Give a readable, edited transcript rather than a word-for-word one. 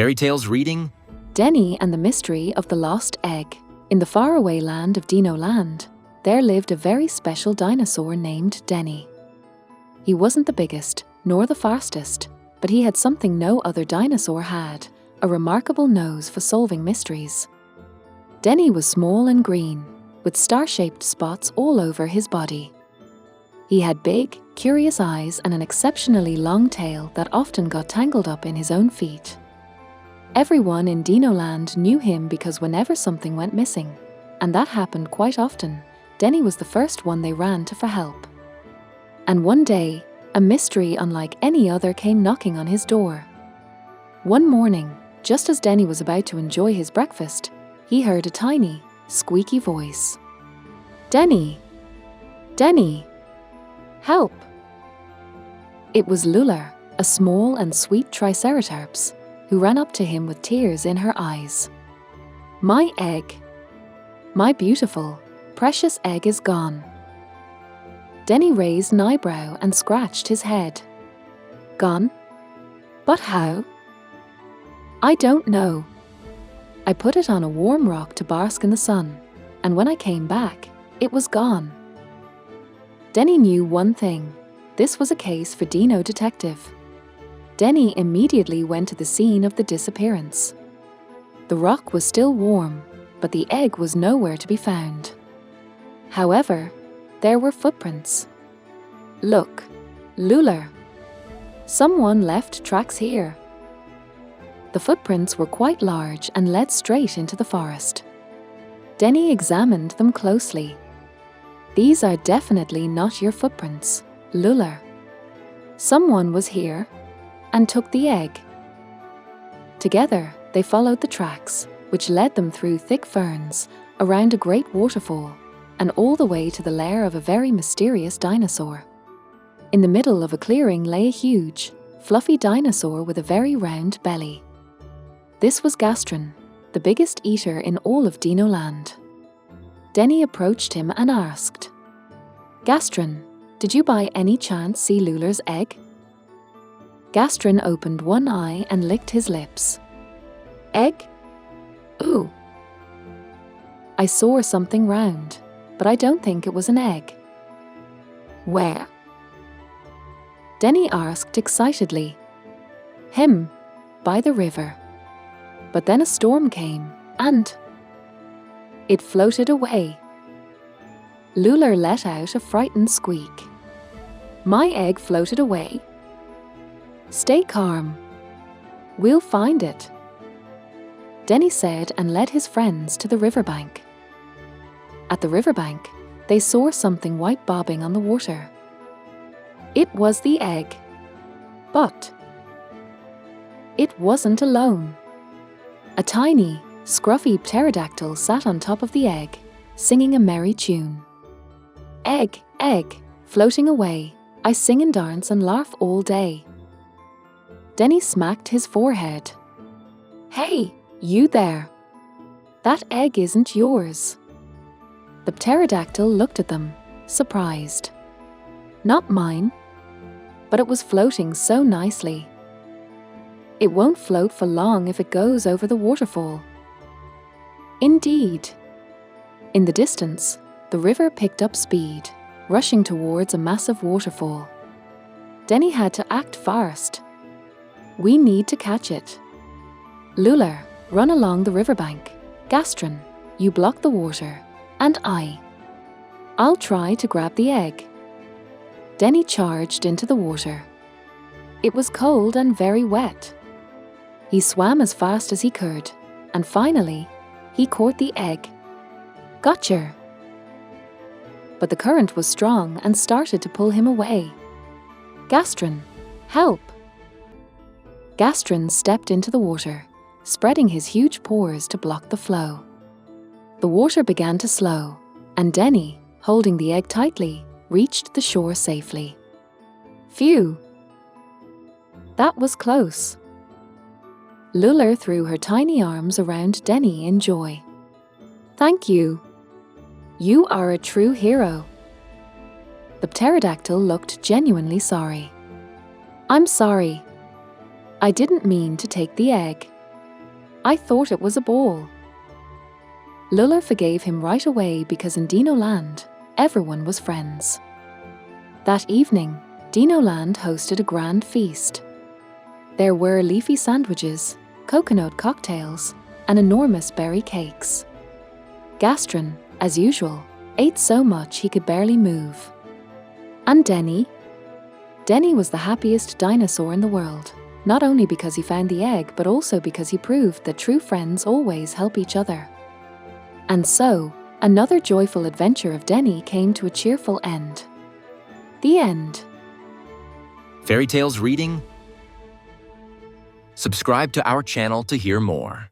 Fairy Tales reading Denny and the Mystery of the Lost Egg. In the faraway land of Dinoland, there lived a very special dinosaur named Denny. He wasn't the biggest, nor the fastest, but he had something no other dinosaur had, a remarkable nose for solving mysteries. Denny was small and green, with star-shaped spots all over his body. He had big, curious eyes and an exceptionally long tail that often got tangled up in his own feet. Everyone in Dinoland knew him because whenever something went missing, and that happened quite often, Denny was the first one they ran to for help. And one day, a mystery unlike any other came knocking on his door. One morning, just as Denny was about to enjoy his breakfast, he heard a tiny, squeaky voice. "Denny! Denny! Help!" It was Lula, a small and sweet triceratops, who ran up to him with tears in her eyes. "My egg! My beautiful, precious egg is gone." Denny raised an eyebrow and scratched his head. "Gone? But how?" "I don't know. I put it on a warm rock to bask in the sun, and when I came back, it was gone." Denny knew one thing. This was a case for Dino Detective. Denny immediately went to the scene of the disappearance. The rock was still warm, but the egg was nowhere to be found. However, there were footprints. "Look, Lula. Someone left tracks here." The footprints were quite large and led straight into the forest. Denny examined them closely. "These are definitely not your footprints, Lula. Someone was here and took the egg." Together, they followed the tracks, which led them through thick ferns, around a great waterfall, and all the way to the lair of a very mysterious dinosaur. In the middle of a clearing lay a huge, fluffy dinosaur with a very round belly. This was Gastron, the biggest eater in all of Dinoland. Denny approached him and asked, "Gastron, did you by any chance see Lula's egg?" Gastron opened one eye and licked his lips. "Egg? Ooh. I saw something round, but I don't think it was an egg." "Where?" Denny asked excitedly. "Him, by the river. But then a storm came, and it floated away." Lula let out a frightened squeak. "My egg floated away? Stay calm. We'll find it," Denny said and led his friends to the riverbank. At the riverbank, they saw something white bobbing on the water. It was the egg. But it wasn't alone. A tiny, scruffy pterodactyl sat on top of the egg, singing a merry tune. "Egg, egg, floating away, I sing and dance and laugh all day." Denny smacked his forehead. "Hey, you there! That egg isn't yours." The pterodactyl looked at them, surprised. "Not mine, but it was floating so nicely. It won't float for long if it goes over the waterfall." Indeed. In the distance, the river picked up speed, rushing towards a massive waterfall. Denny had to act fast. "We need to catch it. Lula, run along the riverbank. Gastron, you block the water, and I'll try to grab the egg." Denny charged into the water. It was cold and very wet. He swam as fast as he could, and finally, he caught the egg. "Gotcha!" But the current was strong and started to pull him away. "Gastron, help!" Gastron stepped into the water, spreading his huge paws to block the flow. The water began to slow, and Denny, holding the egg tightly, reached the shore safely. Phew! That was close. Lula threw her tiny arms around Denny in joy. "Thank you. You are a true hero." The pterodactyl looked genuinely sorry. "I'm sorry. I didn't mean to take the egg." I thought it was a ball." Lula forgave him right away because in Dinoland, everyone was friends. That evening, Dinoland hosted a grand feast. There were leafy sandwiches, coconut cocktails, and enormous berry cakes. Gastron, as usual, ate so much he could barely move. And Denny? Denny was the happiest dinosaur in the world, not only because he found the egg, but also because he proved that true friends always help each other. And so, another joyful adventure of Denny came to a cheerful end. The end. Fairy tales reading? Subscribe to our channel to hear more.